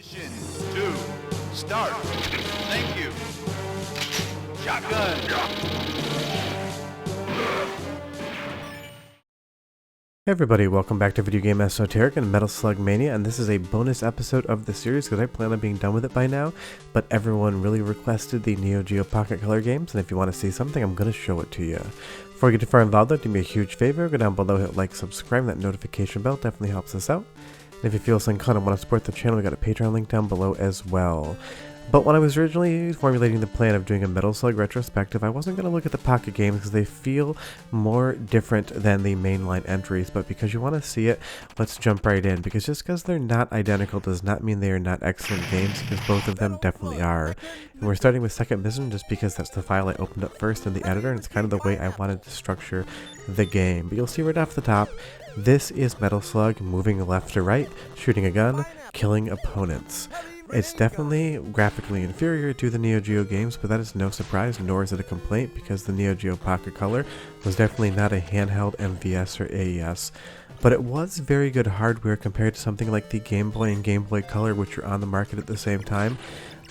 Mission 2, start. Thank you. Shotgun. Hey everybody, welcome back to Video Game Esoteric and Metal Slug Mania, and this is a bonus episode of the series because I plan on being done with it by now, but everyone really requested the Neo Geo Pocket Color games, and if you want to see something, I'm going to show it to you. Before we get too far involved though, do me a huge favor, go down below, hit like, subscribe, that notification bell definitely helps us out. And if you feel so inclined and want to support the channel, we got a Patreon link down below as well. But when I was originally formulating the plan of doing a Metal Slug retrospective, I wasn't going to look at the pocket games because they feel more different than the mainline entries. But because you want to see it, let's jump right in. Because just because they're not identical does not mean they are not excellent games, because both of them definitely are. And we're starting with Second Mission just because that's the file I opened up first in the editor, and it's kind of the way I wanted to structure the game. But you'll see right off the top, this is Metal Slug moving left to right, shooting a gun, killing opponents. It's definitely graphically inferior to the Neo Geo games, but that is no surprise, nor is it a complaint, because the Neo Geo Pocket Color was definitely not a handheld MVS or AES. But it was very good hardware compared to something like the Game Boy and Game Boy Color, which are on the market at the same time.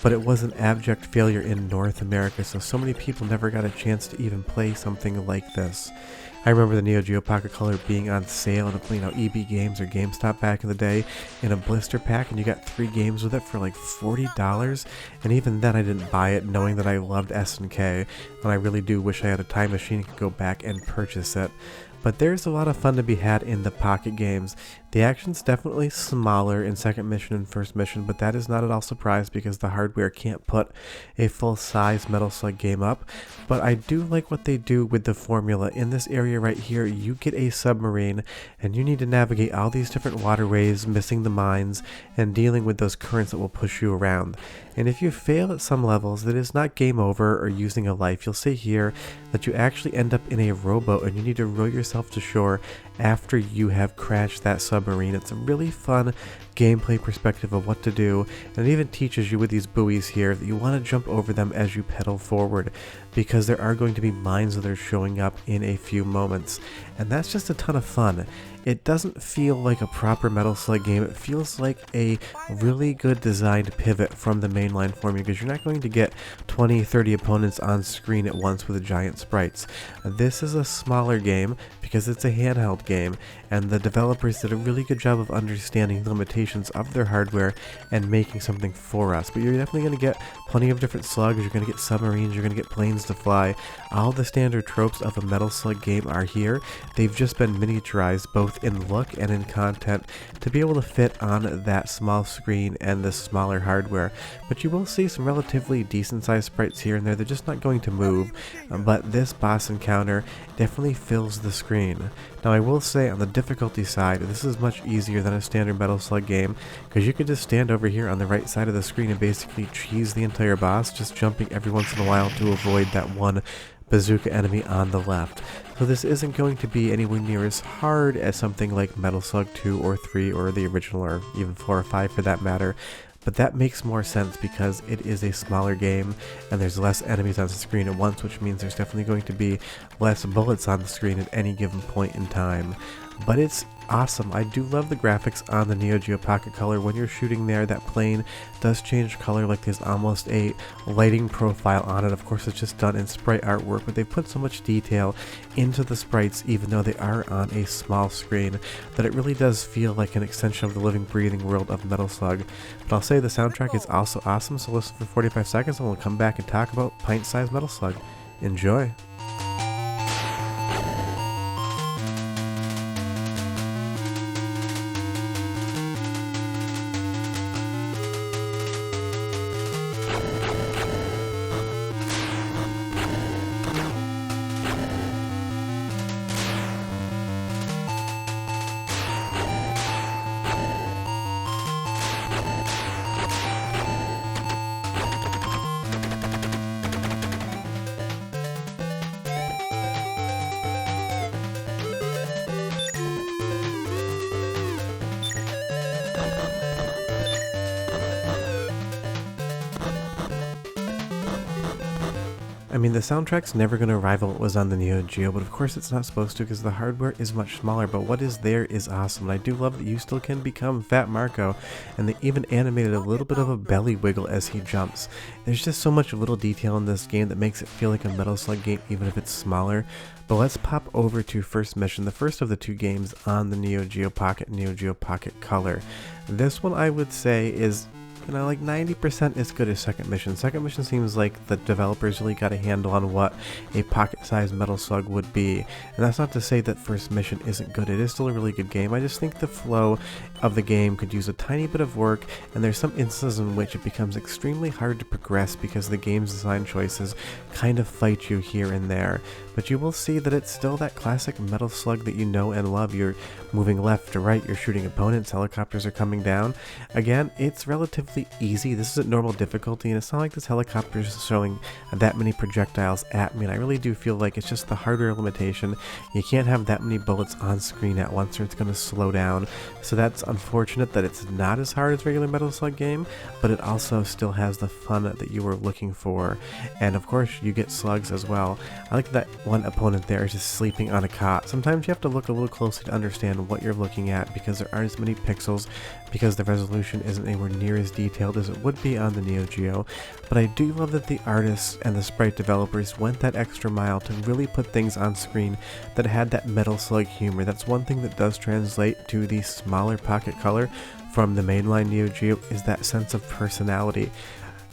But it was an abject failure in North America, so many people never got a chance to even play something like this. I remember the Neo Geo Pocket Color being on sale at EB Games or GameStop back in the day in a blister pack, and you got 3 games with it for like $40, and even then I didn't buy it knowing that I loved SNK, and I really do wish I had a time machine and could go back and purchase it. But there's a lot of fun to be had in the pocket games. The action's definitely smaller in Second Mission and First Mission, but that is not at all surprised because the hardware can't put a full-size Metal Slug game up. But I do like what they do with the formula. In this area right here, you get a submarine, and you need to navigate all these different waterways, missing the mines, and dealing with those currents that will push you around. And if you fail at some levels, that is not game over or using a life. You'll see here that you actually end up in a rowboat, and you need to row yourself to shore after you have crashed that submarine. It's a really fun gameplay perspective of what to do, and it even teaches you with these buoys here that you want to jump over them as you pedal forward, because there are going to be mines that are showing up in a few moments, and that's just a ton of fun. It doesn't feel like a proper Metal Slug game. It feels like a really good designed pivot from the mainline formula, because you're not going to get 20-30 opponents on screen at once with giant sprites. This is a smaller game because it's a handheld game, and the developers did a really good job of understanding the limitations of their hardware and making something for us. But you're definitely going to get plenty of different slugs. You're going to get submarines, you're going to get planes to fly. All the standard tropes of a Metal Slug game are here. They've just been miniaturized both in look and in content to be able to fit on that small screen and the smaller hardware. But you will see some relatively decent sized sprites here and there. They're just not going to move, but this boss encounter definitely fills the screen. Now I will say on the difficulty side, this is much easier than a standard Metal Slug game, because you can just stand over here on the right side of the screen and basically cheese the entire boss, just jumping every once in a while to avoid that one bazooka enemy on the left. So this isn't going to be anywhere near as hard as something like Metal Slug 2 or 3 or the original, or even 4 or 5 for that matter. But that makes more sense because it is a smaller game and there's less enemies on the screen at once, which means there's definitely going to be less bullets on the screen at any given point in time. But it's awesome. I do love the graphics on the Neo Geo Pocket Color. When you're shooting there, that plane does change color, like there's almost a lighting profile on it. Of course, it's just done in sprite artwork, but they put so much detail into the sprites, even though they are on a small screen, that it really does feel like an extension of the living, breathing world of Metal Slug. But I'll say the soundtrack is also awesome, so listen for 45 seconds and we'll come back and talk about pint-sized Metal Slug. Enjoy! I mean, the soundtrack's never going to rival what was on the Neo Geo, but of course it's not supposed to because the hardware is much smaller, but what is there is awesome. And I do love that you still can become Fat Marco, and they even animated a little bit of a belly wiggle as he jumps. There's just so much little detail in this game that makes it feel like a Metal Slug game even if it's smaller. But let's pop over to First Mission, the first of the two games on the Neo Geo Pocket, Neo Geo Pocket Color. This one I would say is, you know, like 90% as good as Second Mission. Second Mission seems like the developers really got a handle on what a pocket-sized Metal Slug would be. And that's not to say that First Mission isn't good. It is still a really good game. I just think the flow of the game could use a tiny bit of work, and there's some instances in which it becomes extremely hard to progress because the game's design choices kind of fight you here and there. But you will see that it's still that classic Metal Slug that you know and love. You're moving left to right, you're shooting opponents, helicopters are coming down. Again, it's relatively easy. This is at normal difficulty, and it's not like this helicopter is showing that many projectiles at me, and I really do feel like it's just the hardware limitation. You can't have that many bullets on screen at once or it's going to slow down. So that's unfortunate that it's not as hard as regular Metal Slug game, but it also still has the fun that you were looking for. And of course, you get slugs as well. I like that one opponent there is just sleeping on a cot. Sometimes you have to look a little closely to understand what you're looking at because there aren't as many pixels, because the resolution isn't anywhere near as detailed as it would be on the Neo Geo. But I do love that the artists and the sprite developers went that extra mile to really put things on screen that had that Metal Slug humor. That's one thing that does translate to the smaller Pocket Color from the mainline Neo Geo, is that sense of personality.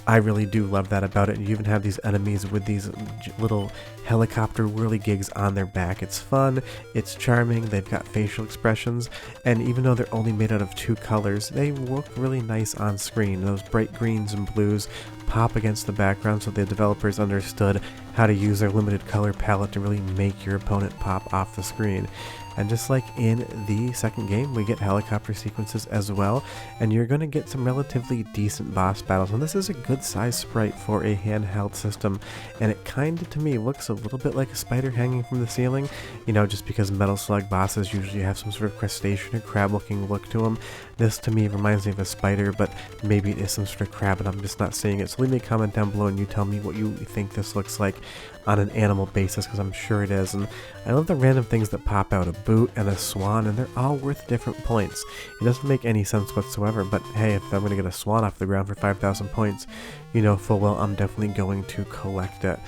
I really do love that about it. And you even have these enemies with these little helicopter whirligigs on their back. It's fun, it's charming, they've got facial expressions, and even though they're only made out of two colors, they look really nice on screen. Those bright greens and blues pop against the background, so the developers understood how to use their limited color palette to really make your opponent pop off the screen. And just like in the second game, we get helicopter sequences as well, and you're going to get some relatively decent boss battles. And this is a good size sprite for a handheld system, and it kind of, to me, looks a little bit like a spider hanging from the ceiling, you know, just because Metal Slug bosses usually have some sort of crustacean or crab looking look to them. This to me reminds me of a spider, but maybe it is some sort of crab and I'm just not seeing it. So leave me a comment down below and you tell me what you think this looks like on an animal basis, because I'm sure it is. And I love the random things that pop out, a boot and a swan, and they're all worth different points. It doesn't make any sense whatsoever, but hey, if I'm going to get a swan off the ground for 5,000 points, you know full well I'm definitely going to collect it.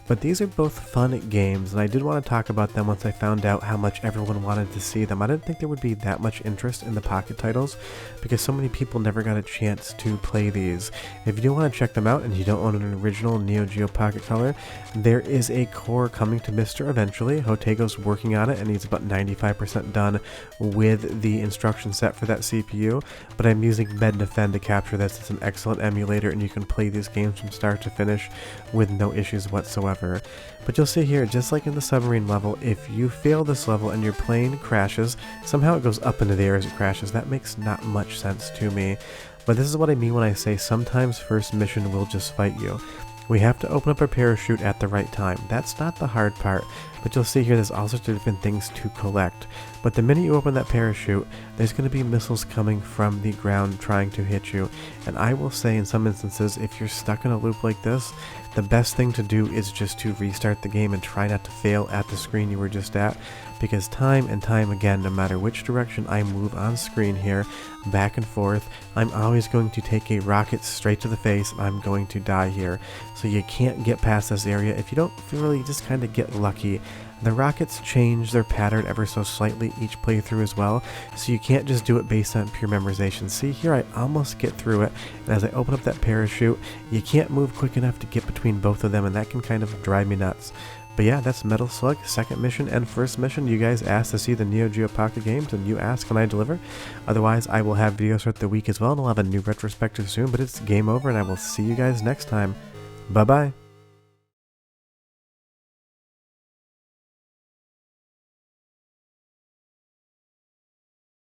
But these are both fun games, and I did want to talk about them once I found out how much everyone wanted to see them. I didn't think there would be that much interest in the Pocket titles, because so many people never got a chance to play these. If you do want to check them out and you don't own an original Neo Geo Pocket Color, there is a core coming to Mr. eventually. Hotego's working on it, and he's about 95% done with the instruction set for that CPU, but I'm using Med-Defend to capture this. It's an excellent emulator, and you can play these games from start to finish with no issues whatsoever. But you'll see here, just like in the submarine level, if you fail this level and your plane crashes, somehow it goes up into the air as it crashes. That makes not much sense to me. But this is what I mean when I say sometimes First Mission will just fight you. We have to open up our parachute at the right time. That's not the hard part, but you'll see here there's all sorts of different things to collect. But the minute you open that parachute, there's going to be missiles coming from the ground trying to hit you. And I will say in some instances, if you're stuck in a loop like this, the best thing to do is just to restart the game and try not to fail at the screen you were just at, because time and time again, no matter which direction I move on screen here, back and forth, I'm always going to take a rocket straight to the face and I'm going to die here. So you can't get past this area if you don't really just kind of get lucky. The rockets change their pattern ever so slightly each playthrough as well, so you can't just do it based on pure memorization. See here, I almost get through it, and as I open up that parachute, you can't move quick enough to get between both of them, and that can kind of drive me nuts. But yeah, that's Metal Slug, Second Mission and First Mission. You guys asked to see the Neo Geo Pocket games, and you asked, can I deliver? Otherwise, I will have videos throughout the week as well, and I'll have a new retrospective soon, but it's game over, and I will see you guys next time. Bye-bye.